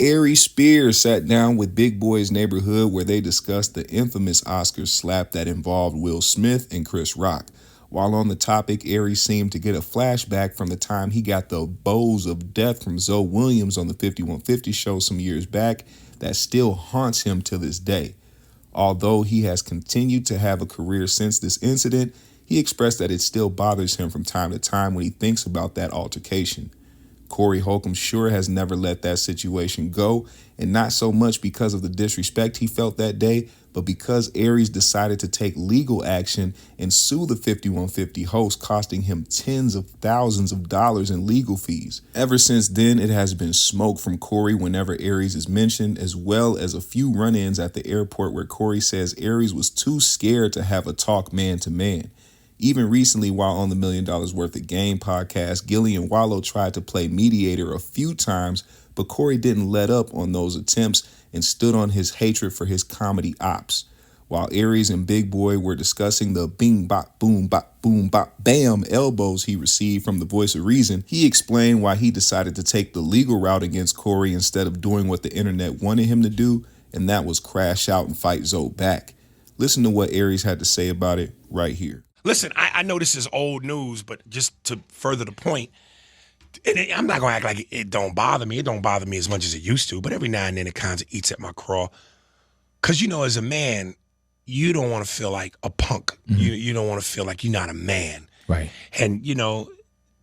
Aries Spears sat down with Big Boy's Neighborhood where they discussed the infamous Oscar slap that involved Will Smith and Chris Rock. While on the topic, Aries seemed to get a flashback from the time he got the bows of death from Zoe Williams on the 5150 show some years back that still haunts him to this day. Although he has continued to have a career since this incident, he expressed that it still bothers him from time to time when he thinks about that altercation. Corey Holcomb sure has never let that situation go, and not so much because of the disrespect he felt that day, but because Aries decided to take legal action and sue the 5150 host, costing him tens of thousands of dollars in legal fees. Ever since then, it has been smoke from Corey whenever Aries is mentioned, as well as a few run-ins at the airport where Corey says Aries was too scared to have a talk man-to-man. Even recently, while on the $1 Million Worth of Game podcast, Gilly and Wallow tried to play mediator a few times, but Corey didn't let up on those attempts and stood on his hatred for his comedy ops. While Aries and Big Boy were discussing the bing bop boom bop boom bop bam elbows he received from the voice of reason, he explained why he decided to take the legal route against Corey instead of doing what the internet wanted him to do, and that was crash out and fight Zoe back. Listen to what Aries had to say about it right here. Listen, I know this is old news, but just to further the point, I'm not going to act like it don't bother me. It don't bother me as much as it used to, but every now and then it kind of eats at my craw. Because, as a man, you don't want to feel like a punk. Mm-hmm. You don't want to feel like you're not a man. Right. And,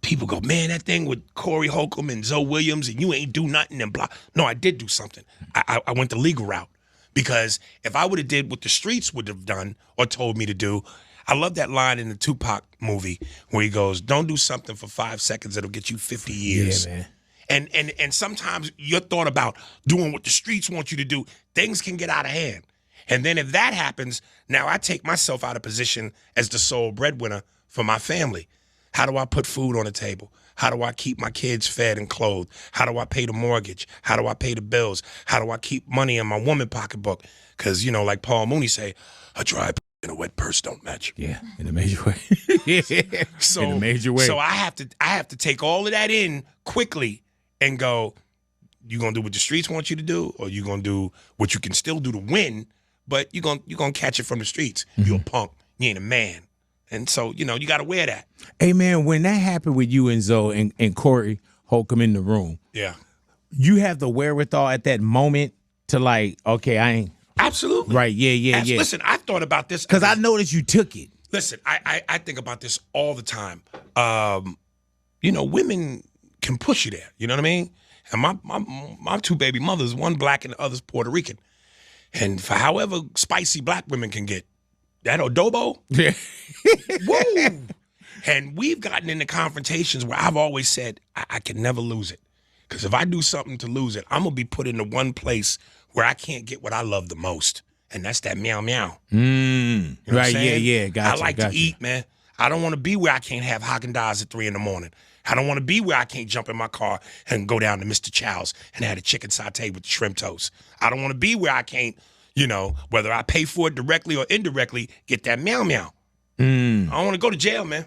people go, man, that thing with Corey Holcomb and Zoe Williams and you ain't do nothing and blah. No, I did do something. I went the legal route. Because if I would have did what the streets would have done or told me to do, I love that line in the Tupac movie where he goes, don't do something for 5 seconds that'll get you 50 years. Yeah, man. And sometimes your thought about doing what the streets want you to do, things can get out of hand. And then if that happens, now I take myself out of position as the sole breadwinner for my family. How do I put food on the table? How do I keep my kids fed and clothed? How do I pay the mortgage? How do I pay the bills? How do I keep money in my woman pocketbook? Because, like Paul Mooney say, a dry and a wet purse don't match. Yeah, in a major way. So, in a major way. So I have to take all of that in quickly and go, you gonna do what the streets want you to do, or you gonna do what you can still do to win, but you gonna catch it from the streets. Mm-hmm. You're a punk. You ain't a man. And so, you gotta wear that. Hey man, when that happened with you and Zoe and Corey Holcomb in the room, yeah, you have the wherewithal at that moment to okay, I ain't. Absolutely. Right, yeah. Listen, I thought about this. Because I noticed you took it. Listen, I think about this all the time. Women can push you there. You know what I mean? And my two baby mothers, one black and the other's Puerto Rican. And for however spicy black women can get, that adobo, yeah. woo! And we've gotten into confrontations where I've always said, I can never lose it. Because if I do something to lose it, I'm going to be put into one place where I can't get what I love the most, and that's that meow meow. Right, yeah, gotcha. I like to eat, man. I don't want to be where I can't have Haagen-Dazs at 3 a.m. I don't want to be where I can't jump in my car and go down to Mr. Chow's and have a chicken satay with the shrimp toast. I don't want to be where I can't, whether I pay for it directly or indirectly, get that meow meow. I don't want to go to jail, man.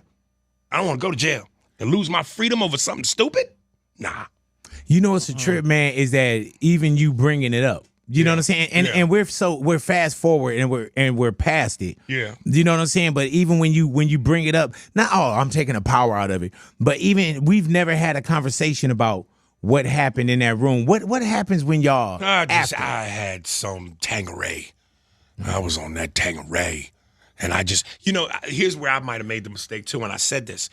I don't want to go to jail and lose my freedom over something stupid. Nah. What's a trip, man, is that even you bringing it up. You know what I'm saying? And we're fast forward and we're past it. Yeah. You know what I'm saying? But even when you bring it up, not I'm taking the power out of it. But even we've never had a conversation about what happened in that room. What happens when y'all I had some Tanqueray. I was on that Tanqueray. And I just, here's where I might have made the mistake too, and I said this.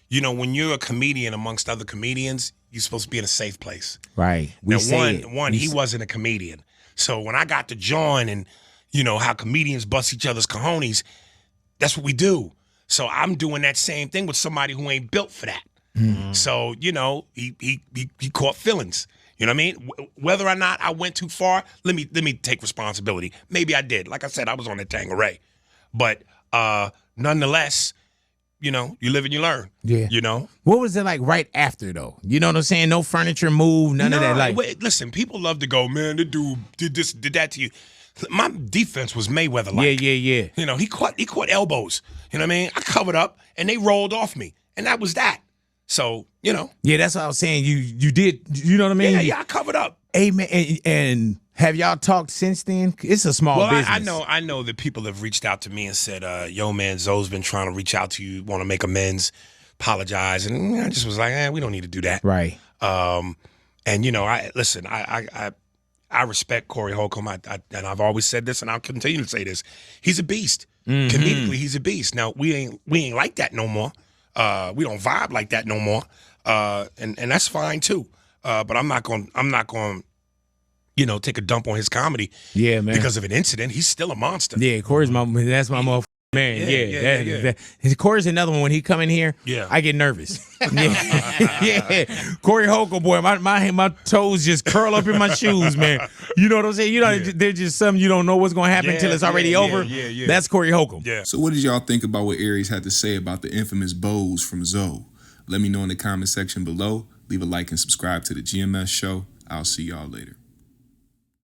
When you're a comedian amongst other comedians, you're supposed to be in a safe place. Right. He wasn't a comedian. So when I got to join and, how comedians bust each other's cojones, that's what we do. So I'm doing that same thing with somebody who ain't built for that. Mm-hmm. So, he caught feelings. You know what I mean? Whether or not I went too far, let me take responsibility. Maybe I did. Like I said, I was on that Tanqueray. But nonetheless, you live and you learn. Yeah. What was it like right after, though? You know what I'm saying? No furniture move, none of that. Listen, people love to go, man, the dude did this, did that to you. My defense was Mayweather-like. Yeah. He caught elbows. You know what I mean? I covered up, and they rolled off me. And that was that. So, Yeah, that's what I was saying. You did, you know what I mean? Yeah, I covered up. Hey man, and have y'all talked since then? It's a small business. I know that people have reached out to me and said, "Yo, man, Zoe's been trying to reach out to you, want to make amends, apologize," and I just was like, we don't need to do that, right? And you know, I respect Corey Holcomb, and I've always said this, and I'll continue to say this: he's a beast. Comedically, he's a beast. Now we ain't like that no more. We don't vibe like that no more, and that's fine too. But I'm not going. Take a dump on his comedy. Yeah, man. Because of an incident, he's still a monster. Yeah, Corey's that's my motherfucker. Man, yeah. Corey's another one. When he come in here, I get nervous. Yeah. Corey Holcomb, boy, my toes just curl up in my shoes, man. You know what I'm saying? You know, there's just something you don't know what's going to happen until it's already over. Yeah. That's Corey Holcomb. Yeah. So what did y'all think about what Aries had to say about the infamous bows from Zoe? Let me know in the comment section below. Leave a like and subscribe to the GMS show. I'll see y'all later.